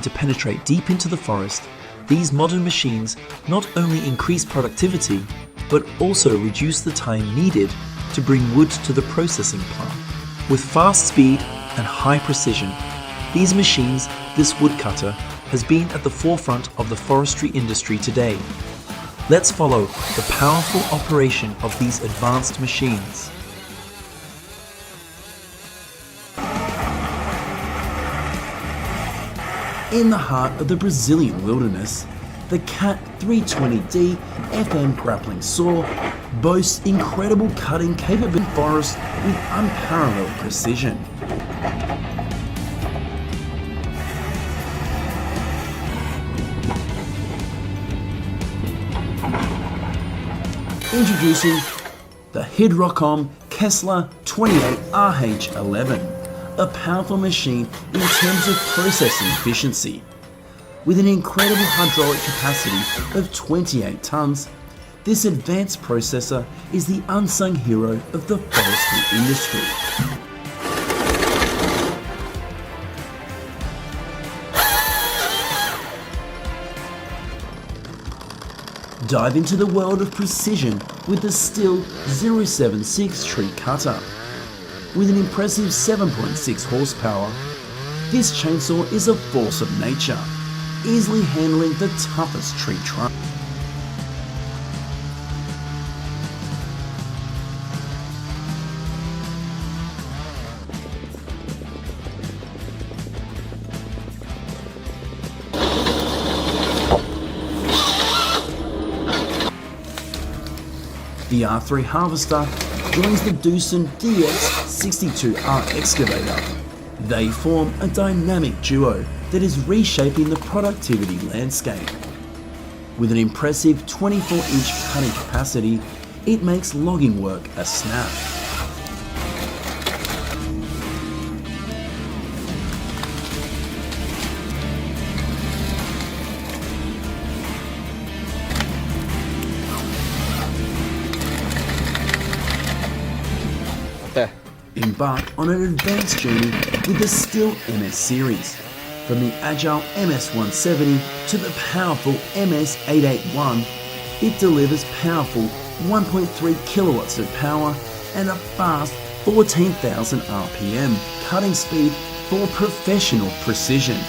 to penetrate deep into the forest, these modern machines not only increase productivity, but also reduce the time needed to bring wood to the processing plant. With fast speed and high precision, these machines, this woodcutter, has been at the forefront of the forestry industry today. Let's follow the powerful operation of these advanced machines. In the heart of the Brazilian wilderness, the CAT 320D FM grappling saw boasts incredible cutting capability in forest with unparalleled precision. Introducing the Hydrocom Kessler 28RH11. A powerful machine in terms of processing efficiency. With an incredible hydraulic capacity of 28 tons, this advanced processor is the unsung hero of the forestry industry. Dive into the world of precision with the Stihl 076 tree cutter. With an impressive 7.6 horsepower, this chainsaw is a force of nature, easily handling the toughest tree trunk. The R3 harvester joins the Doosan DX62R excavator. They form a dynamic duo that is reshaping the productivity landscape. With an impressive 24-inch cutting capacity, it makes logging work a snap. Embark on an advanced journey with the Stihl MS series. From the agile MS170 to the powerful MS881, it delivers powerful 1.3 kilowatts of power and a fast 14,000 RPM cutting speed for professional precision.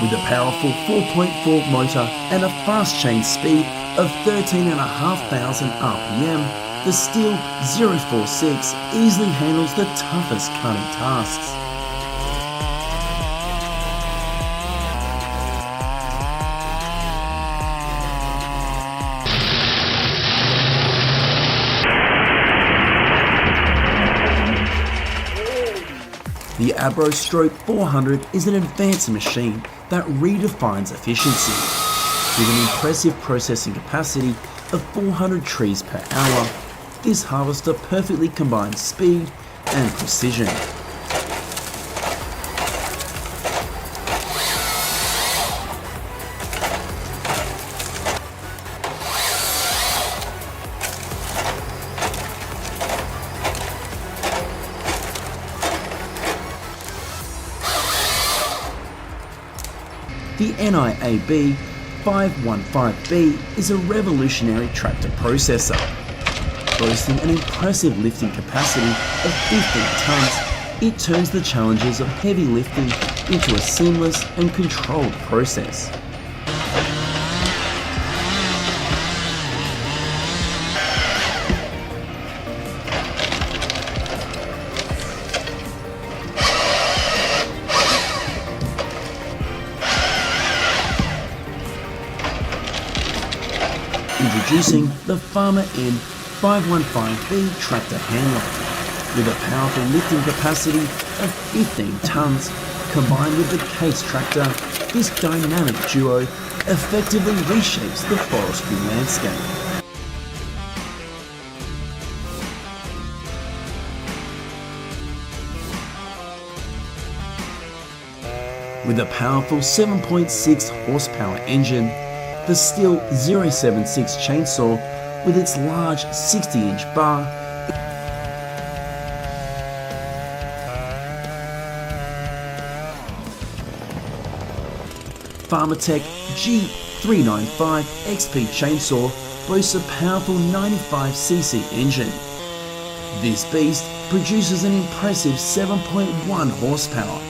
With a powerful 4.4 motor and a fast chain speed of 13,500 RPM, the Stihl 046 easily handles the toughest cutting tasks. The Abro Stroke 400 is an advanced machine that redefines efficiency. With an impressive processing capacity of 400 trees per hour, this harvester perfectly combines speed and precision. The NIAB 515B is a revolutionary tractor processor. Boasting an impressive lifting capacity of 15 tons, it turns the challenges of heavy lifting into a seamless and controlled process. Introducing the Farmer N 515B tractor handler. With a powerful lifting capacity of 15 tons, combined with the Case tractor, this dynamic duo effectively reshapes the forestry landscape. With a powerful 7.6 horsepower engine, the Stihl 076 chainsaw with its large 60-inch bar Farmertech G395 XP chainsaw boasts a powerful 95cc engine. This beast produces an impressive 7.1 horsepower,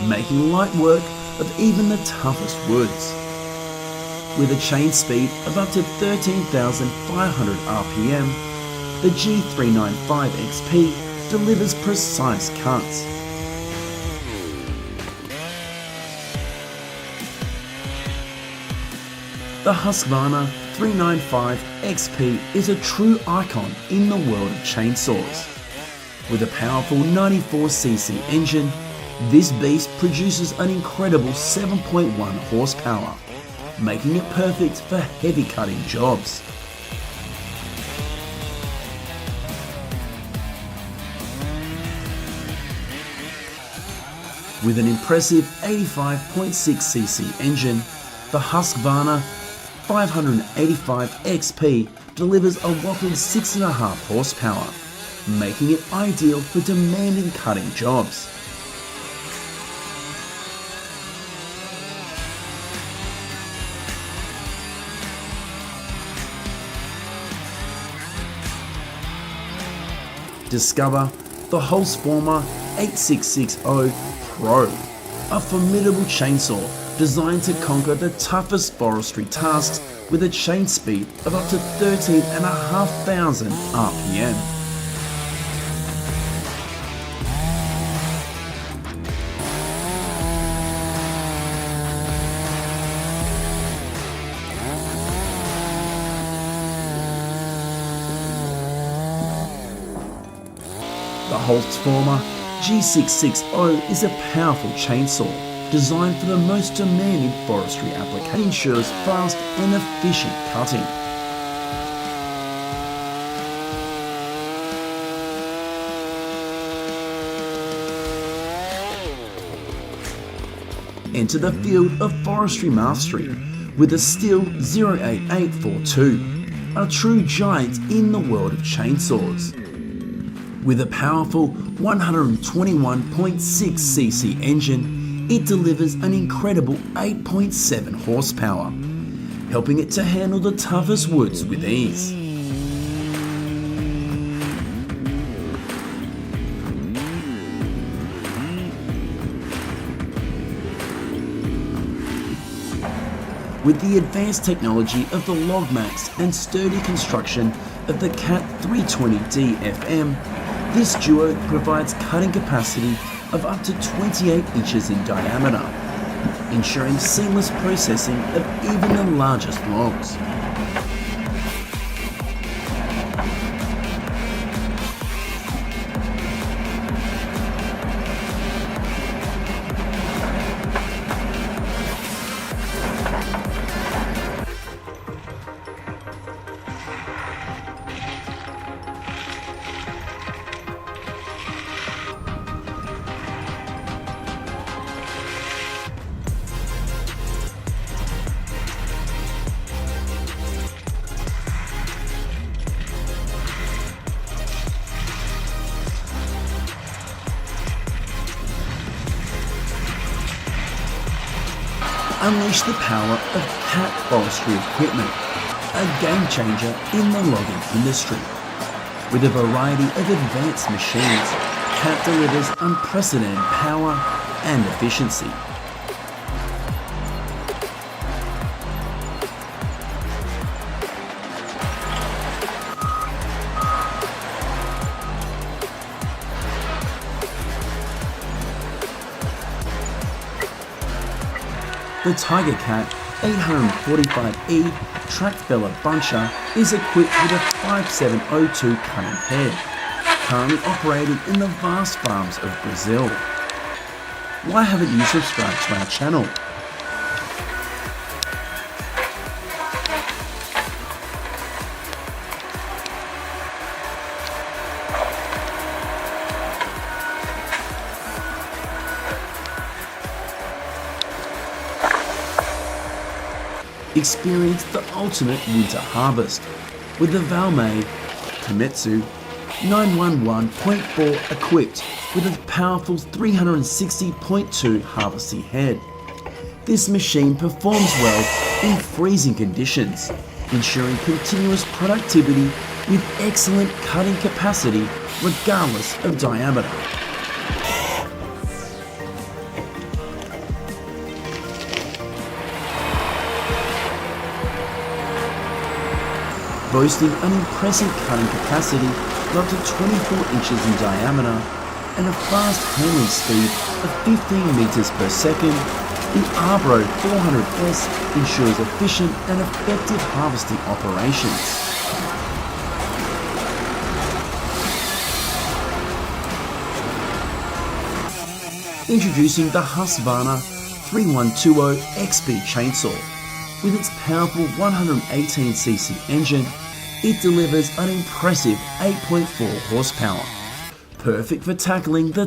making light work of even the toughest woods. With a chain speed of up to 13,500 RPM, the G395 XP delivers precise cuts. The Husqvarna 395 XP is a true icon in the world of chainsaws. With a powerful 94cc engine, this beast produces an incredible 7.1 horsepower, making it perfect for heavy cutting jobs. With an impressive 85.6cc engine, the Husqvarna 585 XP delivers a whopping 6.5 horsepower, making it ideal for demanding cutting jobs. Discover the Holzformer 8660 Pro, a formidable chainsaw designed to conquer the toughest forestry tasks with a chain speed of up to 13,500 RPM. The Holzformer G660 is a powerful chainsaw designed for the most demanding forestry application. It ensures fast and efficient cutting. Enter the field of forestry mastery with the Stihl 08842, a true giant in the world of chainsaws. With a powerful 121.6cc engine, it delivers an incredible 8.7 horsepower, helping it to handle the toughest woods with ease. With the advanced technology of the Logmax and sturdy construction of the Cat 320D FM, this duo provides cutting capacity of up to 28 inches in diameter, ensuring seamless processing of even the largest logs. Unleash the power of Cat forestry equipment, a game changer in the logging industry. With a variety of advanced machines, Cat delivers unprecedented power and efficiency. The Tiger Cat 845E Track Feller Buncher is equipped with a 5702 cutting head, currently operating in the vast farms of Brazil. Why haven't you subscribed to our channel? Experience the ultimate winter harvest with the Valmet Kometsu 911.4 equipped with a powerful 360.2 harvesting head. This machine performs well in freezing conditions, ensuring continuous productivity with excellent cutting capacity regardless of diameter. Boasting an impressive cutting capacity of up to 24 inches in diameter and a fast handling speed of 15 meters per second, the Arbro 400S ensures efficient and effective harvesting operations. Introducing the Husqvarna 3120 XP chainsaw. With its powerful 118cc engine, it delivers an impressive 8.4 horsepower, perfect for tackling the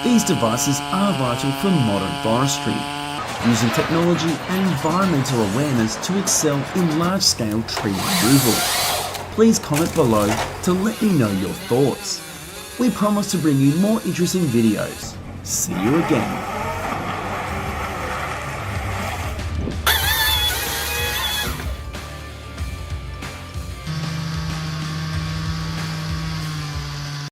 These devices are vital for modern forestry, using technology and environmental awareness to excel in large-scale tree removal. Please comment below to let me know your thoughts. We promise to bring you more interesting videos. See you again.